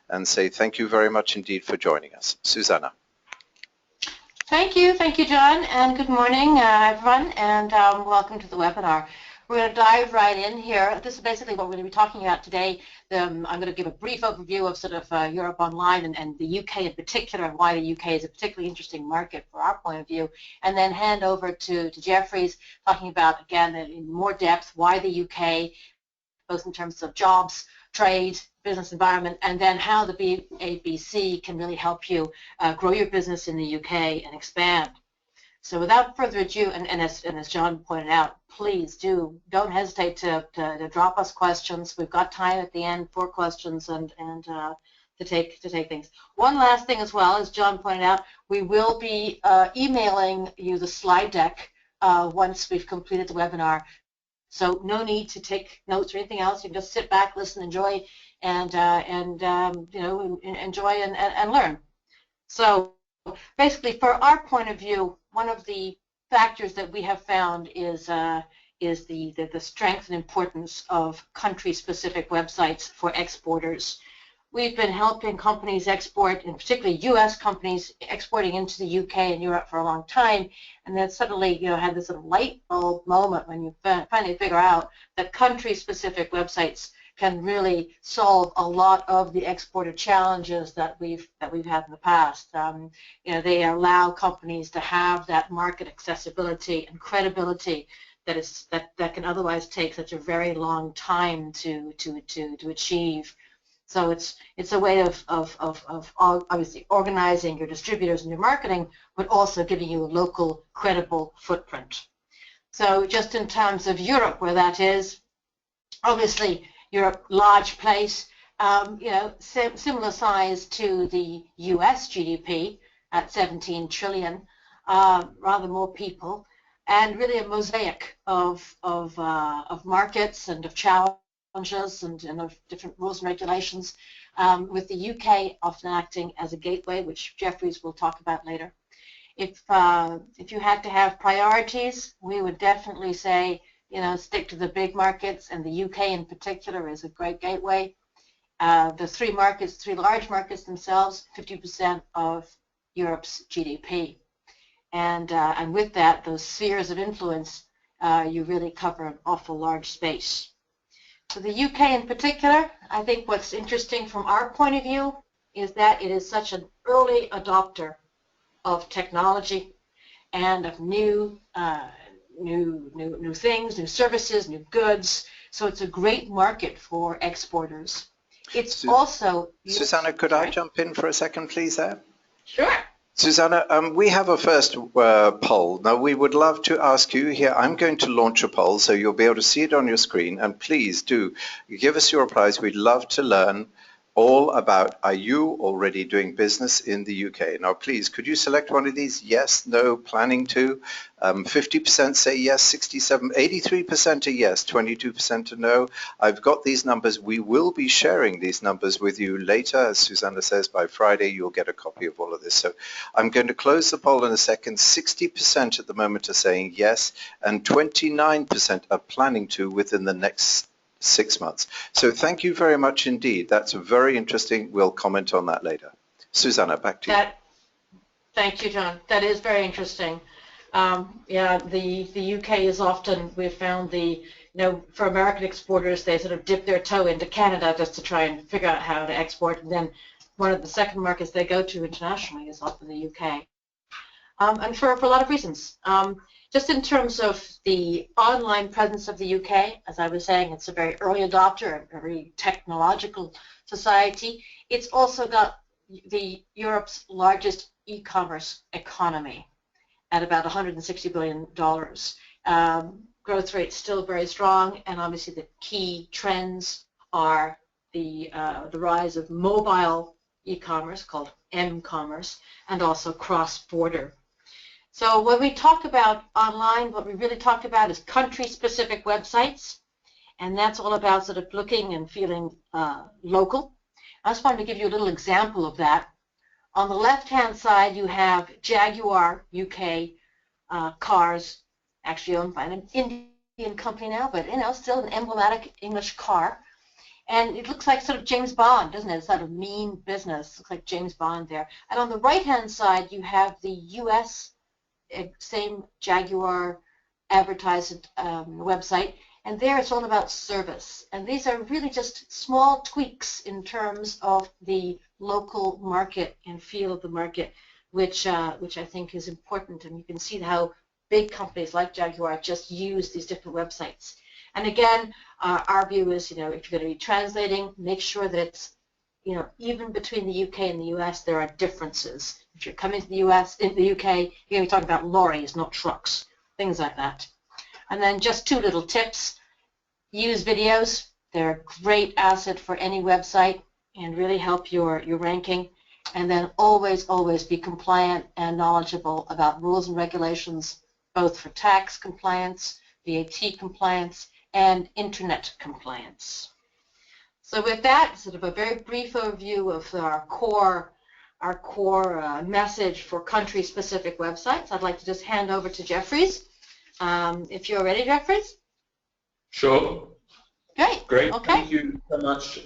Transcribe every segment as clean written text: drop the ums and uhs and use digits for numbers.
and say thank you very much indeed for joining us. Susanna. Thank you, John, and good morning, everyone, and welcome to the webinar. We're going to dive right in here. This is basically what we're going to be talking about today. I'm going to give a brief overview of sort of Europe Online and the UK in particular, and why the UK is a particularly interesting market for our point of view, and then hand over to Jeffries, talking about, again, in more depth, why the UK, both in terms of jobs, trade, business environment, and then how the BABC can really help you grow your business in the UK and expand. So without further ado, and as John pointed out, please don't hesitate to drop us questions. We've got time at the end for questions and to take things. One last thing as well, as John pointed out, we will be emailing you the slide deck once we've completed the webinar. So no need to take notes or anything else. You can just sit back, listen, enjoy, and enjoy and learn. So basically, for our point of view, one of the factors that we have found is the strength and importance of country-specific websites for exporters. We've been helping companies export, and particularly U.S. companies exporting into the UK and Europe for a long time, and then suddenly, had this sort of light bulb moment when you finally figure out that country-specific websites can really solve a lot of the exporter challenges that we've had in the past. They allow companies to have that market accessibility and credibility that can otherwise take such a very long time to achieve. So it's a way of obviously organizing your distributors and your marketing, but also giving you a local, credible footprint. So just in terms of Europe, where that is, obviously Europe, large place, similar size to the U.S. GDP at 17 trillion, rather more people, and really a mosaic of markets and of challenges and of different rules and regulations, with the UK often acting as a gateway, which Jeffries will talk about later. If you had to have priorities, we would definitely say, stick to the big markets, and the UK in particular is a great gateway. The three large markets themselves, 50% of Europe's GDP. And with that, those spheres of influence, you really cover an awful large space. So the UK in particular, I think what's interesting from our point of view is that it is such an early adopter of technology and of new things, new services, new goods. So it's a great market for exporters. It's also... Susanna, could I jump in for a second, please, there? Sure. Susanna, we have a first poll. Now, we would love to ask you here. I'm going to launch a poll, so you'll be able to see it on your screen. And please do give us your replies. We'd love to learn all about, are you already doing business in the UK? Now, please, could you select one of these? Yes, no, planning to. 50% say yes, 83% are yes, 22% are no. I've got these numbers. We will be sharing these numbers with you later. As Susanna says, by Friday, you'll get a copy of all of this. So I'm going to close the poll in a second. 60% at the moment are saying yes, and 29% are planning to within the next 6 months. So thank you very much indeed. That's very interesting. We'll comment on that later. Susanna, back to you. Thank you, John. That is very interesting. The UK is often, we've found for American exporters, they sort of dip their toe into Canada just to try and figure out how to export, and then one of the second markets they go to internationally is often the UK. And for a lot of reasons. Just in terms of the online presence of the UK, as I was saying, it's a very early adopter, a very technological society. It's also got Europe's largest e-commerce economy at about $160 billion. Growth rate still very strong, and obviously the key trends are the rise of mobile e-commerce, called m-commerce, and also cross-border. So when we talk about online, what we really talk about is country-specific websites, and that's all about sort of looking and feeling local. I just wanted to give you a little example of that. On the left-hand side, you have Jaguar UK cars, actually owned by an Indian company now, but still an emblematic English car. And it looks like sort of James Bond, doesn't it? Sort of mean business. Looks like James Bond there. And on the right-hand side, you have the U.S. Same Jaguar advertised website. And there it's all about service. And these are really just small tweaks in terms of the local market and feel of the market, which I think is important. And you can see how big companies like Jaguar just use these different websites. And again, our view is, if you're going to be translating, make sure that it's, even between the UK and the US, there are differences. If you're coming to the US, in the UK, you're going to be talking about lorries, not trucks, things like that. And then just 2 little tips. Use videos. They're a great asset for any website and really help your ranking. And then always, always be compliant and knowledgeable about rules and regulations, both for tax compliance, VAT compliance, and internet compliance. So with that, sort of a very brief overview of our core message for country-specific websites. I'd like to just hand over to Jeffries. If you're ready, Jeffries? Sure. Great. Okay. Thank you so much.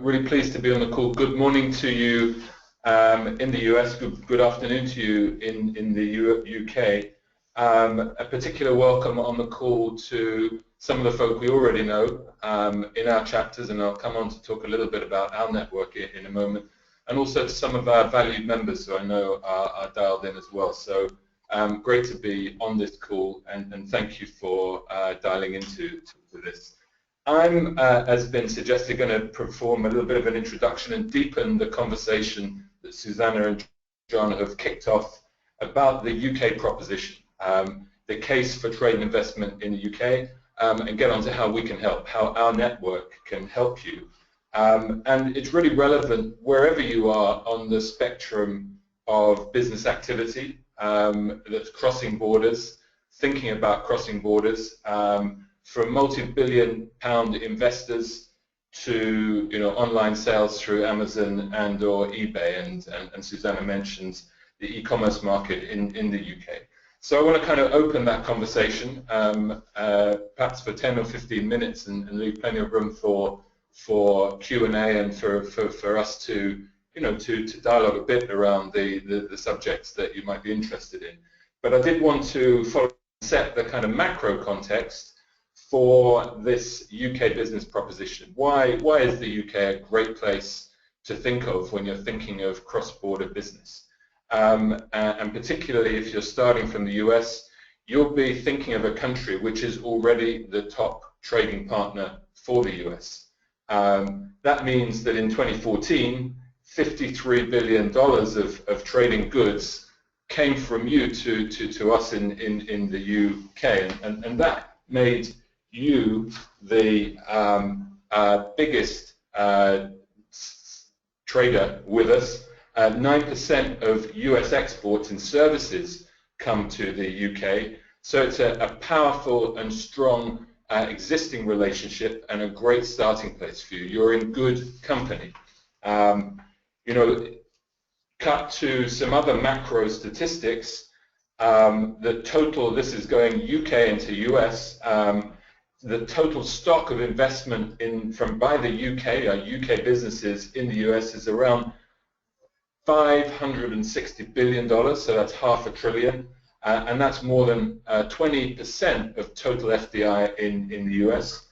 Really pleased to be on the call. Good morning to you in the US. Good afternoon to you in the UK. A particular welcome on the call to some of the folk we already know in our chapters, and I'll come on to talk a little bit about our network in a moment, and also to some of our valued members who I know are dialed in as well. So great to be on this call, and thank you for dialing into this. I'm, as been suggested, going to perform a little bit of an introduction and deepen the conversation that Susanna and John have kicked off about the UK proposition, the case for trade and investment in the UK, and get on to how we can help, how our network can help you. And it's really relevant wherever you are on the spectrum of business activity that's crossing borders, thinking about crossing borders, from multi-billion-pound investors to online sales through Amazon and or eBay, and Susanna mentions the e-commerce market in the UK. So I want to kind of open that conversation, perhaps for 10 or 15 minutes, and leave plenty of room for Q&A and for us to to dialogue a bit around the subjects that you might be interested in. But I did want to set the kind of macro context for this UK business proposition. Why is the UK a great place to think of when you're thinking of cross-border business? And particularly if you're starting from the US, you'll be thinking of a country which is already the top trading partner for the US. That means that in 2014, $53 billion of trading goods came from you to us in the UK, and that made you the biggest trader with us. 9% of US exports and services come to the UK, so it's a powerful and strong existing relationship and a great starting place for you. You're in good company. Cut to some other macro statistics. The total, this is going UK into US, the total stock of investment by the UK, UK businesses in the US is around $560 billion, so that's $500 billion, and that's more than 20% of total FDI in the US.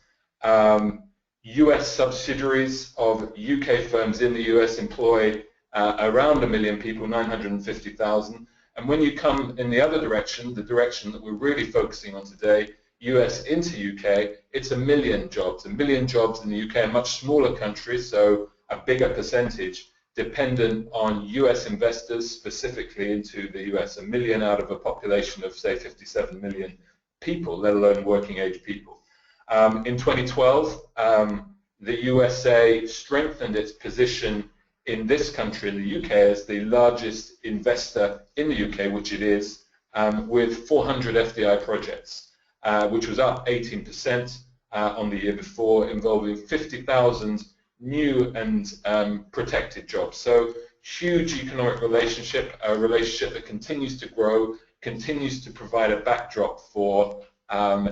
US subsidiaries of UK firms in the US employ around 1 million people, 950,000. And when you come in the other direction, the direction that we're really focusing on today, US into UK, it's 1 million jobs. 1 million jobs in the UK, a much smaller country, so a bigger percentage dependent on US investors specifically into the US. 1 million out of a population of, say, 57 million people, let alone working age people. In 2012, the USA strengthened its position in this country, in the UK, as the largest investor in the UK, which it is, with 400 FDI projects, which was up 18% on the year before, involving 50,000 new and protected jobs. So huge economic relationship, a relationship that continues to grow, continues to provide a backdrop for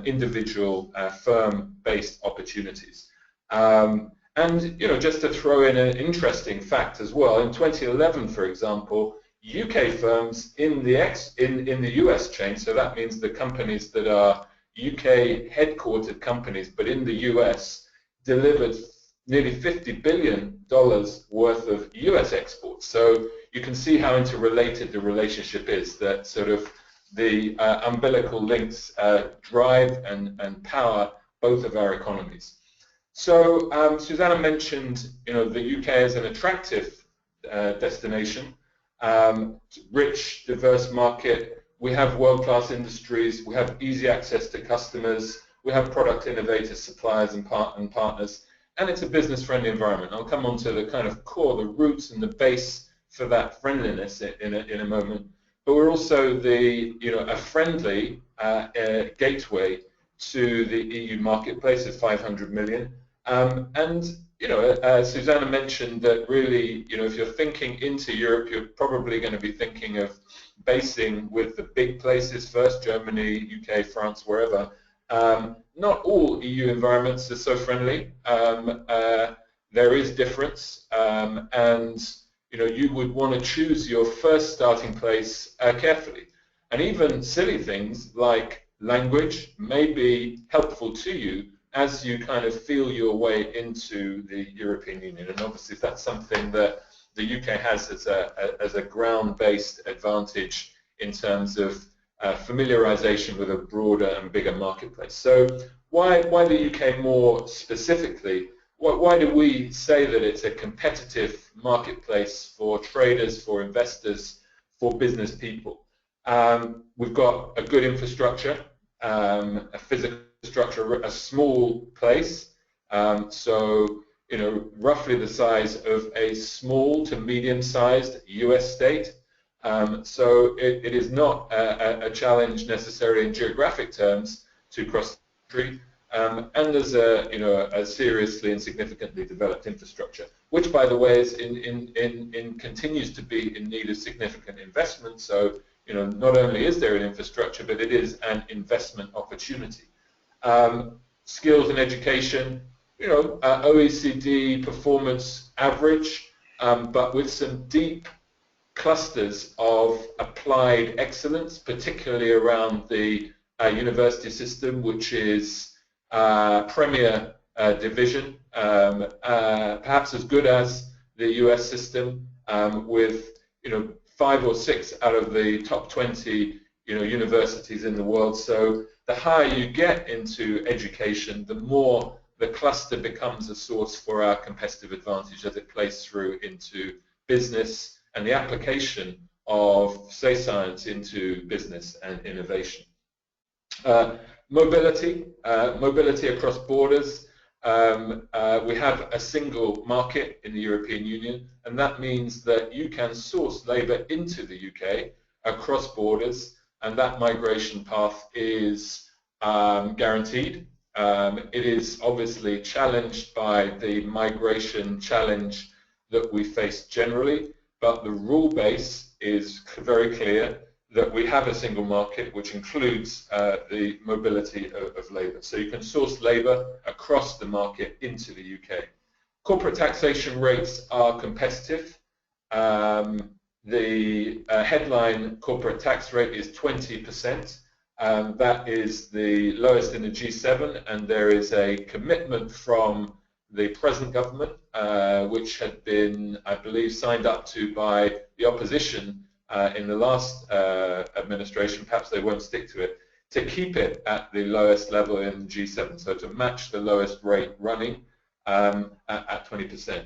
individual firm-based opportunities. And just to throw in an interesting fact as well, in 2011, for example, UK firms in the US chain, so that means the companies that are UK headquartered companies, but in the US, delivered nearly $50 billion worth of US exports. So you can see how interrelated the relationship is, that sort of the umbilical links drive and power both of our economies. So Susanna mentioned, the UK as an attractive destination, rich, diverse market. We have world-class industries. We have easy access to customers. We have product innovators, suppliers, and partners. And it's a business-friendly environment. I'll come on to the kind of core, the roots and the base for that friendliness in a moment. But we're also a friendly gateway to the EU marketplace of 500 million. Susanna mentioned that really, if you're thinking into Europe, you're probably going to be thinking of basing with the big places first, Germany, UK, France, wherever. Not all EU environments are so friendly. There is difference, and you would want to choose your first starting place carefully. And even silly things like language may be helpful to you as you kind of feel your way into the European Union. And obviously that's something that the UK has as a ground-based advantage in terms of familiarization with a broader and bigger marketplace. So why the UK more specifically? Why do we say that it's a competitive marketplace for traders, for investors, for business people? We've got a good infrastructure, a physical structure, a small place, so roughly the size of a small to medium-sized US state. So it is not a challenge necessarily in geographic terms to cross the country, and there's a seriously and significantly developed infrastructure, which, by the way, is continues to be in need of significant investment. So not only is there an infrastructure, but it is an investment opportunity. Skills and education, OECD performance average, but with some deep clusters of applied excellence, particularly around the university system, which is premier division, perhaps as good as the US system, with 5 or 6 out of the top 20 universities in the world. So the higher you get into education, the more the cluster becomes a source for our competitive advantage as it plays through into business and the application of, say, science into business and innovation. Mobility across borders. We have a single market in the European Union, and that means that you can source labour into the UK across borders, and that migration path is guaranteed. It is obviously challenged by the migration challenge that we face generally, but the rule base is very clear that we have a single market which includes the mobility of labour. So you can source labour across the market into the UK. Corporate taxation rates are competitive. The headline corporate tax rate is 20%. That is the lowest in the G7, and there is a commitment from the present government, which had been, I believe, signed up to by the opposition in the last administration. Perhaps they won't stick to it, to keep it at the lowest level in G7, so to match the lowest rate running at 20%.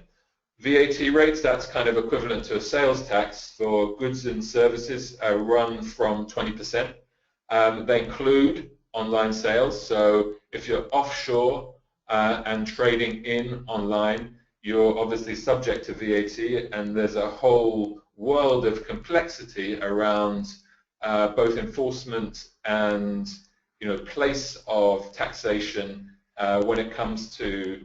VAT rates, that's kind of equivalent to a sales tax for goods and services, run from 20%. They include online sales, so if you're offshore and trading in online, you're obviously subject to VAT, and there's a whole world of complexity around both enforcement and place of taxation when it comes to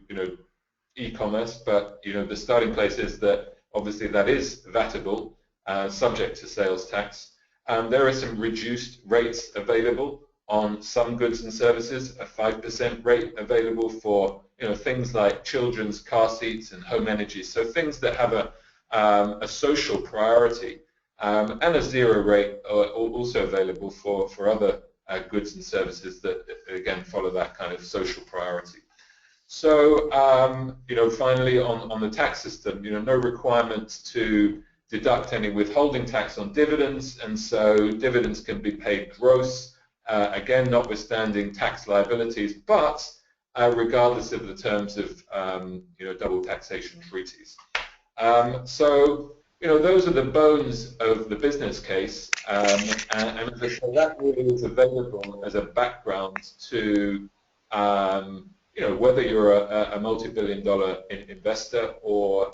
e-commerce. But the starting place is that obviously that is VATable, subject to sales tax. There are some reduced rates available on some goods and services, a 5% rate available for things like children's car seats and home energy, so things that have a social priority, and a zero rate are also available for other goods and services that, again, follow that kind of social priority. So, finally on the tax system, no requirements to deduct any withholding tax on dividends, and so dividends can be paid gross, again, notwithstanding tax liabilities, but regardless of the terms of, double taxation treaties. So, those are the bones of the business case, and so that really is available as a background to, whether you're a multi-billion-dollar investor or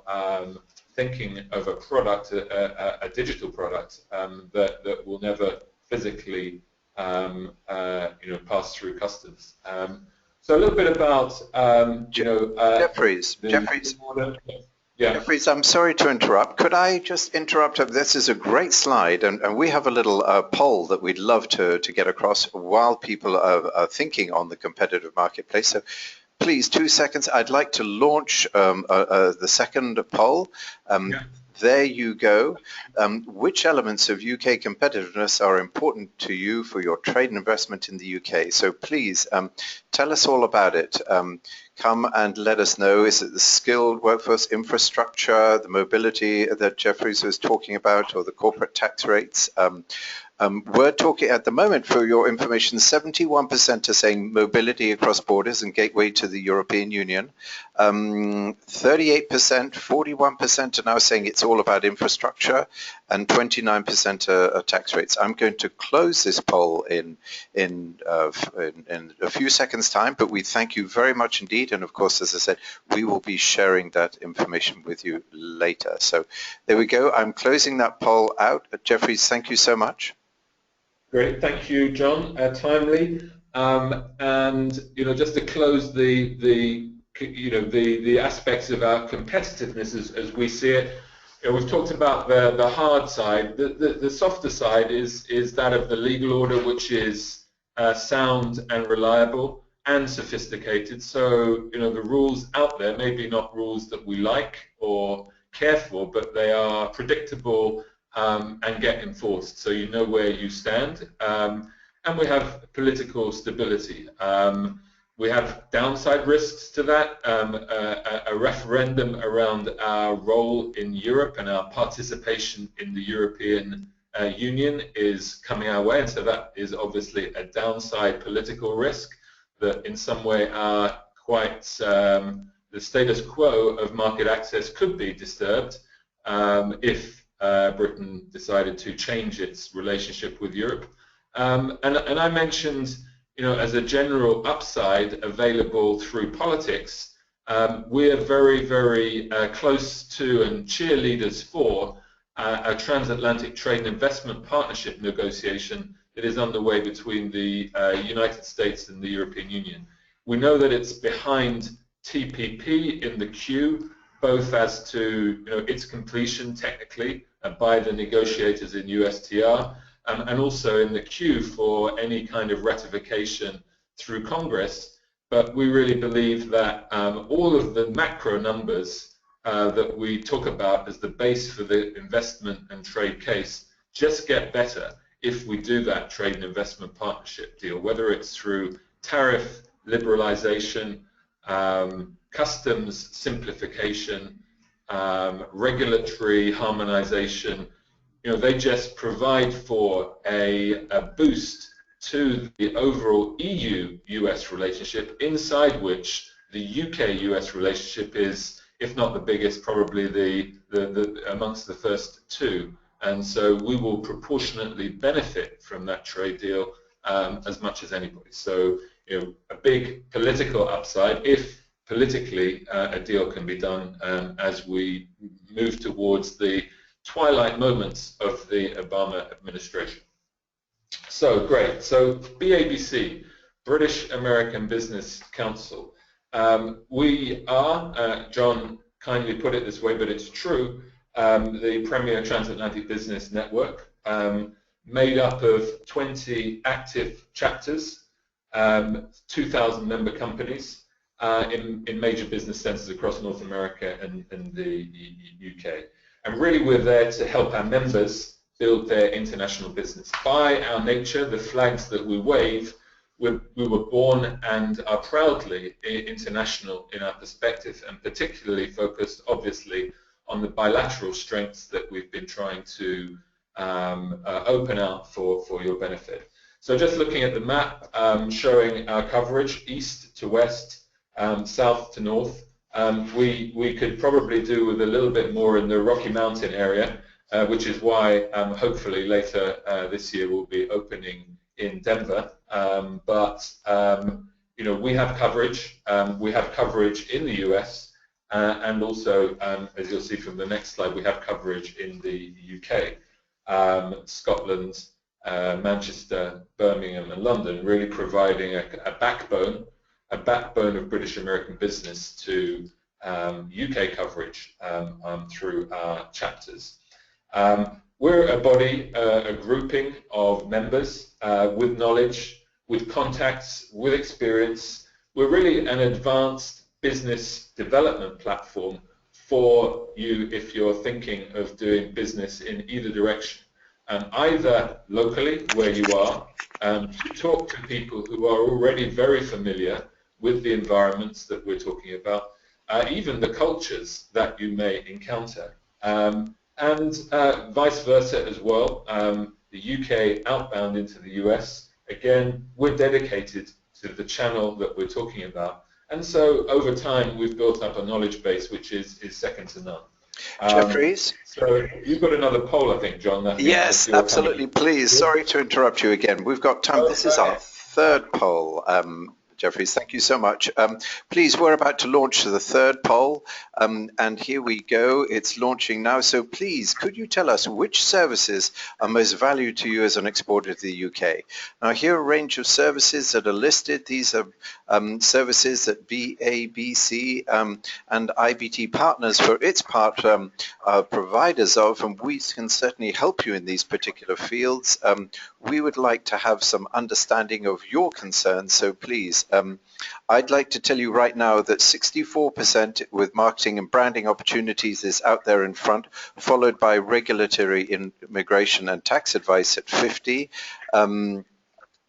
thinking of a product, a digital product that will never physically, pass through customs. So a little bit about, Jeffries. Yeah. Jeffries, I'm sorry to interrupt. Could I just interrupt? This is a great slide, and we have a little poll that we'd love to get across while people are thinking on the competitive marketplace. So please, 2 seconds. I'd like to launch the second poll. Yeah. There you go. Which elements of UK competitiveness are important to you for your trade and investment in the UK? So please tell us all about it. Come and let us know. Is it the skilled workforce infrastructure, the mobility that Jeffries was talking about, or the corporate tax rates? We're talking at the moment, for your information, 71% are saying mobility across borders and gateway to the European Union. 38%, 41% are now saying it's all about infrastructure, and 29% are tax rates. I'm going to close this poll in a few seconds' time, but we thank you very much indeed. And of course, as I said, we will be sharing that information with you later. So there we go. I'm closing that poll out. Jeffries, thank you so much. Great, thank you, John. Timely, and just to close the aspects of our competitiveness as we see it. We've talked about the hard side. The softer side is that of the legal order, which is sound and reliable and sophisticated. So the rules out there, maybe not rules that we like or care for, but they are predictable. And get enforced, so you know where you stand. And we have political stability. We have downside risks to that. A referendum around our role in Europe and our participation in the European Union is coming our way, and so that is obviously a downside political risk that in some way are quite the status quo of market access could be disturbed if Britain decided to change its relationship with Europe. And I mentioned, as a general upside available through politics, we're very, very close to and cheerleaders for a transatlantic trade and investment partnership negotiation that is underway between the United States and the European Union. We know that it's behind TPP in the queue, both as to its completion technically by the negotiators in USTR, and also in the queue for any kind of ratification through Congress. But we really believe that all of the macro numbers that we talk about as the base for the investment and trade case just get better if we do that trade and investment partnership deal, whether it's through tariff liberalization, customs simplification, regulatory harmonization. They just provide for a boost to the overall EU-US relationship, inside which the UK-US relationship is, if not the biggest, probably the amongst the first two. And so we will proportionately benefit from that trade deal as much as anybody. So a big political upside if politically a deal can be done as we move towards the twilight moments of the Obama administration. So great. So BABC, British American Business Council. We are, John kindly put it this way, but it's true, the premier transatlantic business network, made up of 20 active chapters, 2,000 member companies, in major business centres across North America and the UK. And really we're there to help our members build their international business. By our nature, the flags that we wave, we were born and are proudly international in our perspective, and particularly focused, obviously, on the bilateral strengths that we've been trying to open out for your benefit. So just looking at the map, showing our coverage east to west, south to north, we could probably do with a little bit more in the Rocky Mountain area, which is why hopefully later this year we'll be opening in Denver. You know, we have coverage. We have coverage in the US, and also, as you'll see from the next slide, we have coverage in the UK, Scotland, Manchester, Birmingham, and London, really providing a backbone of British American business to UK coverage through our chapters. We're a body, a grouping of members with knowledge, with contacts, with experience. We're really an advanced business development platform for you if you're thinking of doing business in either direction. Either locally, where you are, to talk to people who are already very familiar with the environments that we're talking about, even the cultures that you may encounter, and vice versa as well. The UK outbound into the US, again, we're dedicated to the channel that we're talking about. And so over time, we've built up a knowledge base which is second to none. Jeffries? So you've got another poll, I think, John. Yes, absolutely. Please, sorry to interrupt you again. We've got time. This is our third poll. Jeffries, thank you so much. Please, we're about to launch the third poll, and here we go. It's launching now. So please, could you tell us which services are most valued to you as an exporter to the UK? Now, here are a range of services that are listed. These are services that BABC and IBT Partners, for its part, are providers of, and we can certainly help you in these particular fields. We would like to have some understanding of your concerns, so please. I'd like to tell you right now that 64% with marketing and branding opportunities is out there in front, followed by regulatory, immigration and tax advice at 50%, and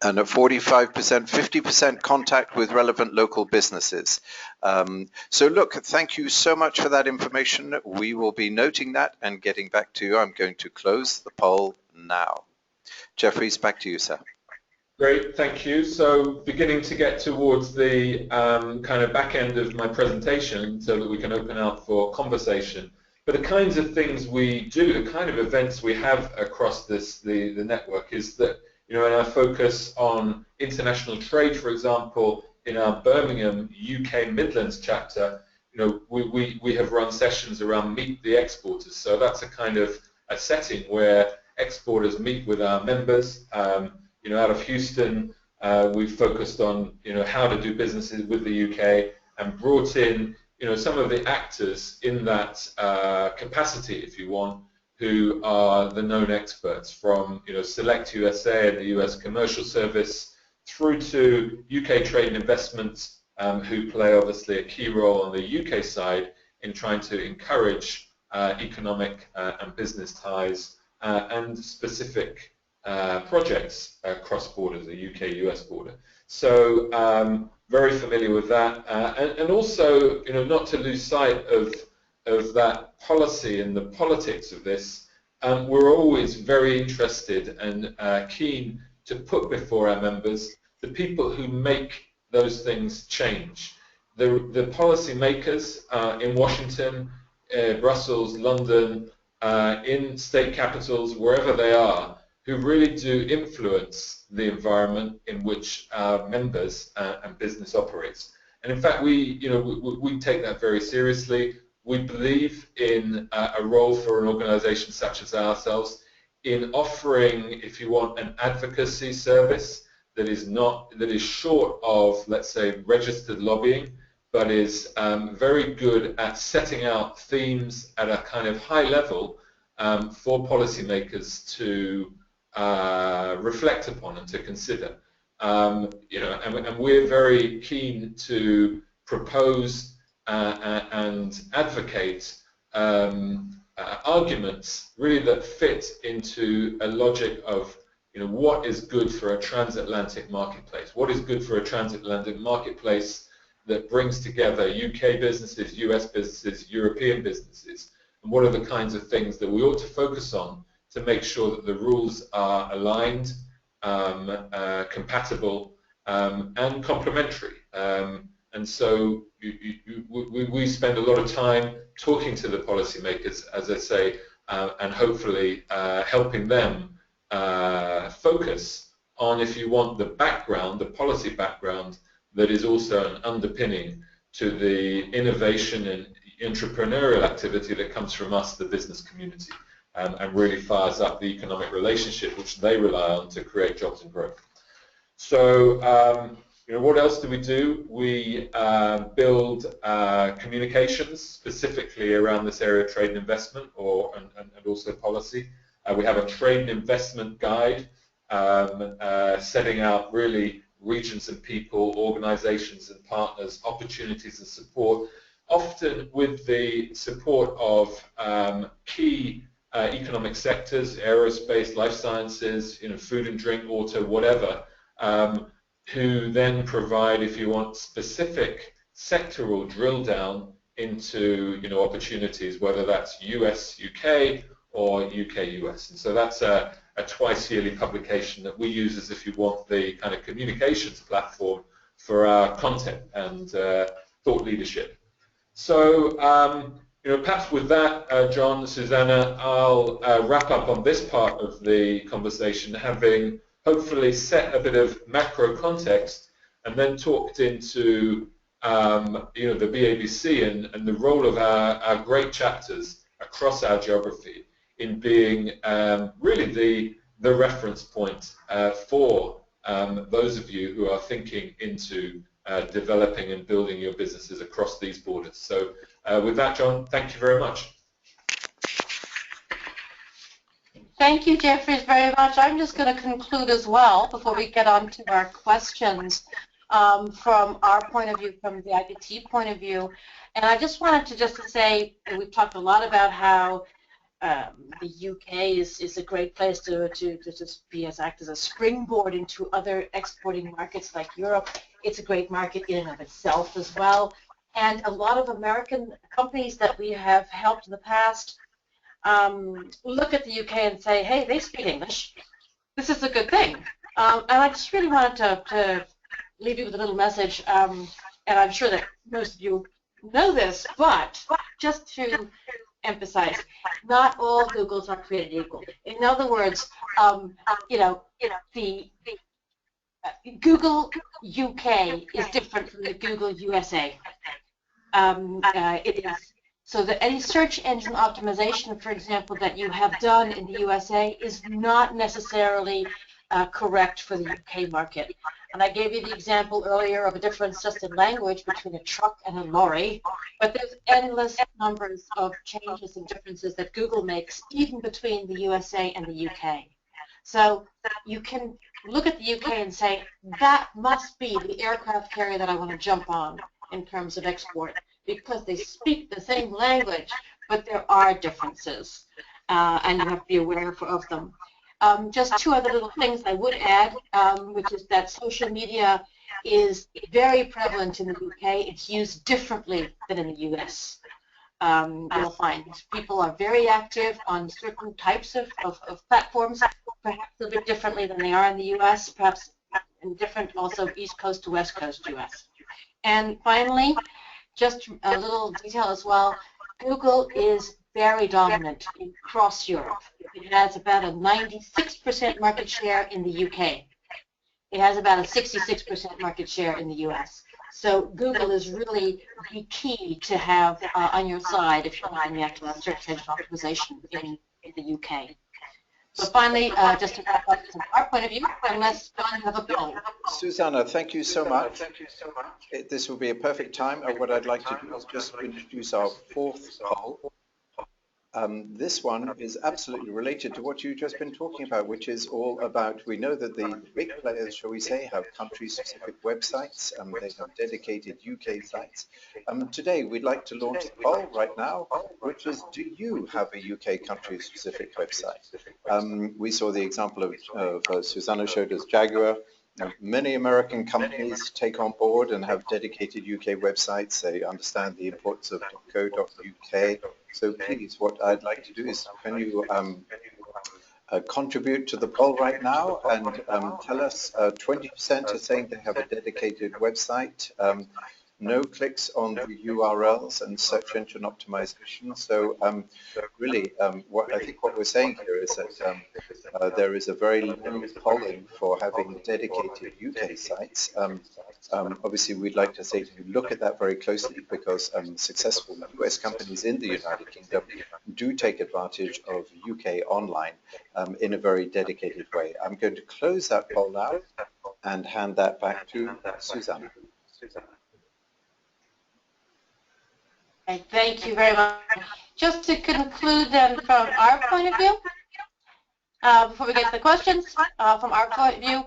at 45%, 50% contact with relevant local businesses. So look, thank you so much for that information. We will be noting that and getting back to you. I'm going to close the poll now. Jeffries, back to you, sir. Great, thank you. So beginning to get towards the kind of back end of my presentation so that we can open out for conversation. But the kinds of things we do, the kind of events we have across the network is that, you know, in our focus on international trade, for example, in our Birmingham, UK Midlands chapter, you know, we have run sessions around Meet the Exporters. So that's a kind of a setting where exporters meet with our members. You know, out of Houston, we've focused on, you know, how to do businesses with the UK and brought in, you know, some of the actors in that capacity, if you want, who are the known experts from, you know, Select USA and the US Commercial Service through to UK Trade and Investments, who play obviously a key role on the UK side in trying to encourage economic and business ties and specific projects across borders, the UK-US border. So very familiar with that, and also, you know, not to lose sight of that policy and the politics of this. We're always very interested and keen to put before our members the people who make those things change. The policy makers in Washington, Brussels, London, in state capitals, wherever they are, who really do influence the environment in which our members and business operates. And in fact, we take that very seriously. We believe in a role for an organization such as ourselves in offering, if you want, an advocacy service that is short of, let's say, registered lobbying, but is very good at setting out themes at a kind of high level for policymakers to reflect upon and to consider. You know, and we're very keen to propose and advocate arguments really that fit into a logic of, what is good for a transatlantic marketplace? What is good for a transatlantic marketplace that brings together UK businesses, US businesses, European businesses? And what are the kinds of things that we ought to focus on to make sure that the rules are aligned, compatible, and complementary? And so we spend a lot of time talking to the policymakers, as I say, and hopefully helping them focus on, if you want, the background, the policy background that is also an underpinning to the innovation and entrepreneurial activity that comes from us, the business community, and really fires up the economic relationship which they rely on to create jobs and growth. So, what else do? We build communications specifically around this area of trade and investment, and also policy. We have a trade and investment guide setting out really regions and people, organizations and partners, opportunities and support, often with the support of key economic sectors, aerospace, life sciences, food and drink, auto, whatever, who then provide, if you want, specific sectoral drill down into opportunities, whether that's US, UK, or UK, US. And so that's a twice yearly publication that we use as, if you want, the kind of communications platform for our content and thought leadership. So, perhaps with that, John, Susanna, I'll wrap up on this part of the conversation, having hopefully set a bit of macro context and then talked into the BABC and the role of our great chapters across our geography in being really the reference point for those of you who are thinking into developing and building your businesses across these borders. So with that, John, thank you very much. Thank you, Jeffries, very much. I'm just going to conclude as well before we get on to our questions from our point of view, from the IBT point of view. And I just wanted to say, we've talked a lot about how the UK is a great place to act as a springboard into other exporting markets like Europe. It's a great market in and of itself as well. And a lot of American companies that we have helped in the past look at the UK and say, hey, they speak English. This is a good thing. And I just really wanted to leave you with a little message, and I'm sure that most of you know this, but just to emphasize, not all Googles are created equal. In other words, the Google UK is different from the Google USA. It is. So that any search engine optimization, for example, that you have done in the USA is not necessarily correct for the UK market. And I gave you the example earlier of a difference just in language between a truck and a lorry, but there's endless numbers of changes and differences that Google makes even between the USA and the UK. So you can look at the UK and say, that must be the aircraft carrier that I want to jump on in terms of export, because they speak the same language, but there are differences, and you have to be aware of them. Just two other little things I would add, which is that social media is very prevalent in the UK. It's used differently than in the US. You'll find people are very active on certain types of platforms, perhaps a bit differently than they are in the US, perhaps different also East Coast to West Coast US. And finally, just a little detail as well, Google is very dominant across Europe. It has about a 96% market share in the UK. It has about a 66% market share in the US. So Google is really the key to have on your side if you're looking at search engine optimization in the UK. So finally, just to wrap up from our point of view, unless John have a poll. Susanna, thank you so much. This will be a perfect time. What I'd like to do is just introduce our fourth poll. This one is absolutely related to what you've just been talking about, which is all about, we know that the big players, shall we say, have country-specific websites. They have dedicated UK sites. Today, we'd like to launch the poll right now, which is, do you have a UK country-specific website? We saw the example of Susanna showed us Jaguar. Many American companies take on board and have dedicated UK websites. They understand the importance of .co.uk. So please, what I'd like to do is, can you contribute to the poll right now and tell us 20% are saying they have a dedicated website, no clicks on the URLs and search engine optimization. So really, what I think what we're saying here is that there is a very low polling for having dedicated UK sites. Obviously, we'd like to say to look at that very closely because successful US companies in the United Kingdom do take advantage of UK online in a very dedicated way. I'm going to close that poll now and hand that back to Susanna. Okay, thank you very much. Just to conclude then from our point of view, before we get to the questions, from our point of view,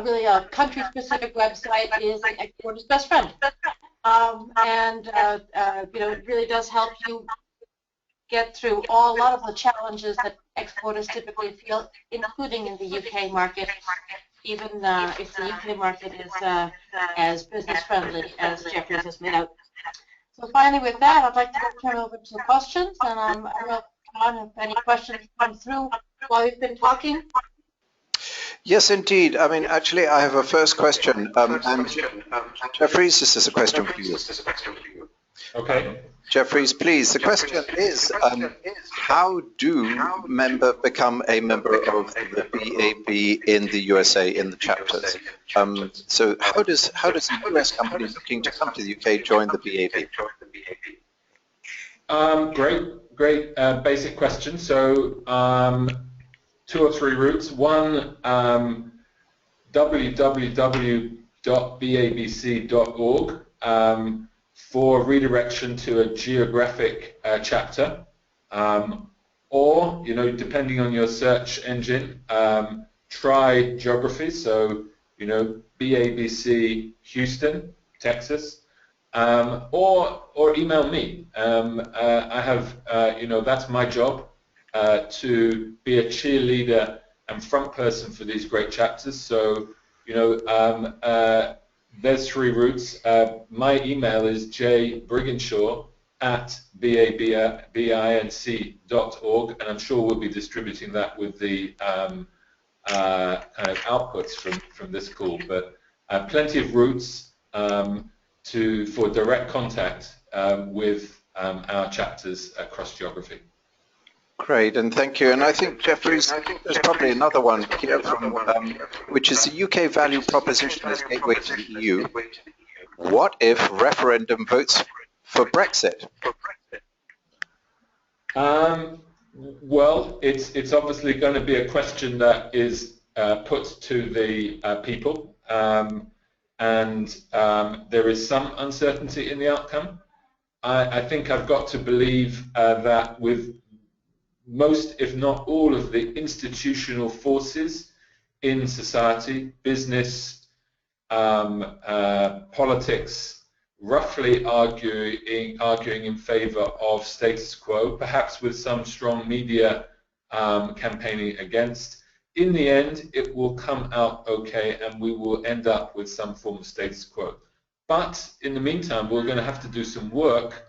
really a country-specific website is an exporter's best friend. You know, it really does help you get through a lot of the challenges that exporters typically feel, including in the UK market, even if the UK market is as business-friendly as Jeffries has made out. So finally, with that, I'd like to turn over to questions, and I don't know, John, if any questions come through while we've been talking. Yes, indeed. I mean, actually, I have a first question. And Jeffries, this is a question for you. Okay. Jeffries, please. The question is, how do members become a member of the BAB in the USA in the chapters? So how does a US company looking to come to the UK join the BAB? Great basic question. So 2 or 3 routes. One, www.babc.org for redirection to a geographic chapter, or, you know, depending on your search engine, try geography. So, you know, BABC Houston, Texas, or email me. I have, you know, that's my job, to be a cheerleader and front person for these great chapters. So, you know, there's 3 routes. My email is jbrigginshaw@babinc.org, and I'm sure we'll be distributing that with the kind of outputs from this call. But plenty of routes for direct contact with our chapters across geography. Great, and thank you. And I think, Jeffries, there's probably another one here from, which is the UK value proposition as gateway to the EU. What if referendum votes for Brexit? Well, it's obviously going to be a question that is put to the people, and there is some uncertainty in the outcome. I think I've got to believe that with most, if not all, of the institutional forces in society, business, politics, roughly arguing in favor of status quo, perhaps with some strong media campaigning against. In the end, it will come out okay, and we will end up with some form of status quo. But in the meantime, we're going to have to do some work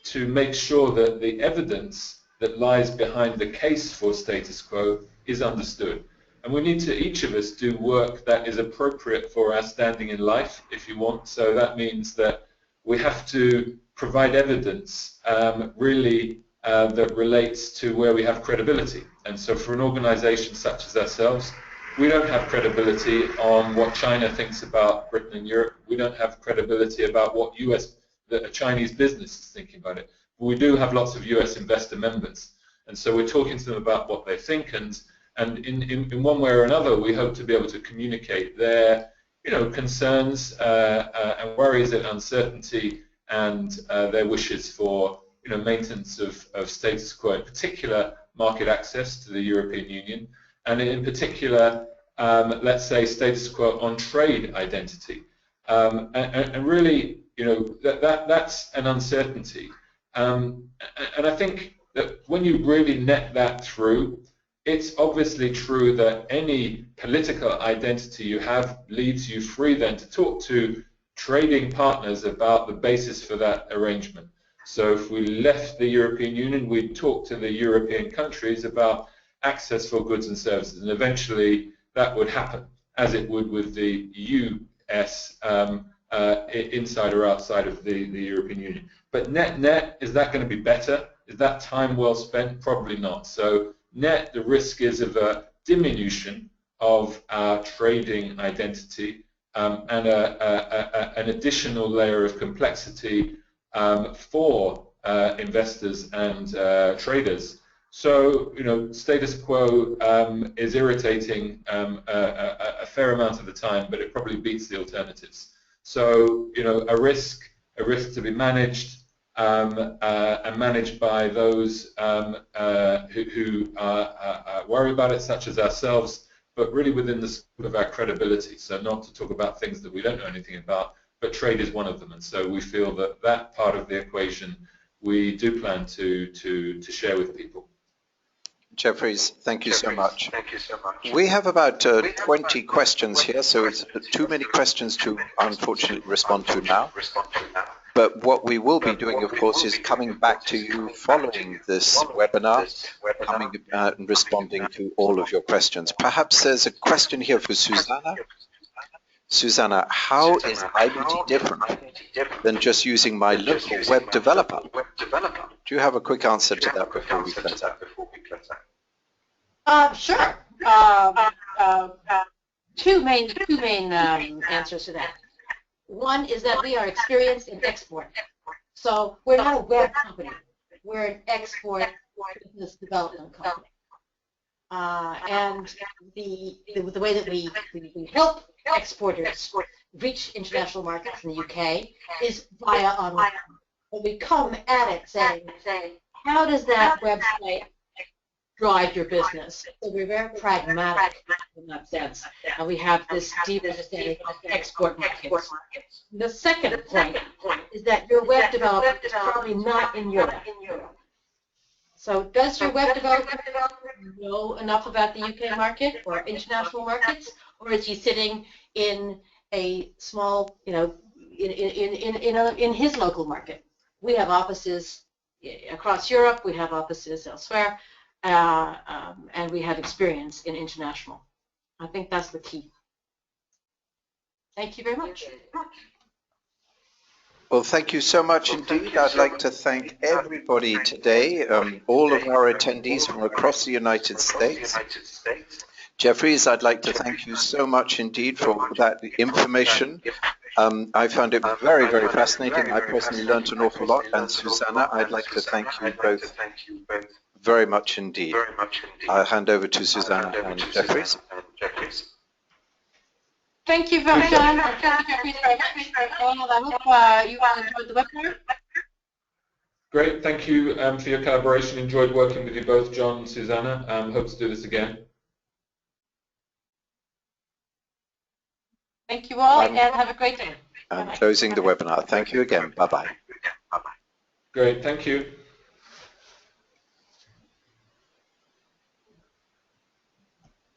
to make sure that the evidence that lies behind the case for status quo is understood. And we need to, each of us, do work that is appropriate for our standing in life, if you want. So that means that we have to provide evidence really that relates to where we have credibility. And so for an organization such as ourselves, we don't have credibility on what China thinks about Britain and Europe. We don't have credibility about what a Chinese business is thinking about it. We do have lots of US investor members, and so we're talking to them about what they think, and in one way or another, we hope to be able to communicate their, you know, concerns and worries and uncertainty, and their wishes for, maintenance of status quo, in particular market access to the European Union, and in particular, let's say, status quo on trade identity. And really, that's an uncertainty. And I think that when you really net that through, it's obviously true that any political identity you have leaves you free then to talk to trading partners about the basis for that arrangement. So if we left the European Union, we'd talk to the European countries about access for goods and services, and eventually that would happen, as it would with the US inside or outside of the European Union. But net, is that going to be better? Is that time well spent? Probably not. So net, the risk is of a diminution of our trading identity and an additional layer of complexity for investors and traders. So, status quo is irritating a fair amount of the time, but it probably beats the alternatives. So, a risk to be managed and managed by those who worry about it, such as ourselves, but really within the scope of our credibility. So not to talk about things that we don't know anything about, but trade is one of them. And so we feel that that part of the equation we do plan to share with people. Jeffries, thank you so much. We have about 20 questions here, so it's too many questions to unfortunately respond to now. But what we will be doing, of course, is coming back to you following this webinar, coming and responding to all of your questions. Perhaps there's a question here for Susanna. Susanna, how is IBT different than just using my local web developer? Do you have a quick answer to that before we close out? Sure. Two main answers to that. One is that we are experienced in export. So we're not a web company. We're an export business development company. And the way that we help exporters reach international markets in the UK is via online. But we come at it saying, how does that website drive your business? So we're very pragmatic in that sense. And we have this deep understanding of export markets. The second point is that your web development is probably not in Europe. So does your web developer know enough about the UK market or international markets, or is he sitting in a small, in his local market? We have offices across Europe. We have offices elsewhere, and we have experience in international. I think that's the key. Thank you very much. Well, thank you so much indeed. I'd like to thank everybody today, all of our attendees from across the United States. Jeffries, I'd like to thank you so much indeed for that information. I found it very, very fascinating. I personally learned an awful lot. And Susanna, I'd like to thank you both very much indeed. I'll hand over to Susanna and Jeffries. Thank you very much, John. Thank you, Jeffries, very much. I hope you all enjoyed the webinar. Great, thank you for your collaboration. Enjoyed working with you both, John and Susanna. Hope to do this again. Thank you all, and have a great day. I'm closing the webinar. Thank you again. Bye-bye. Great, thank you.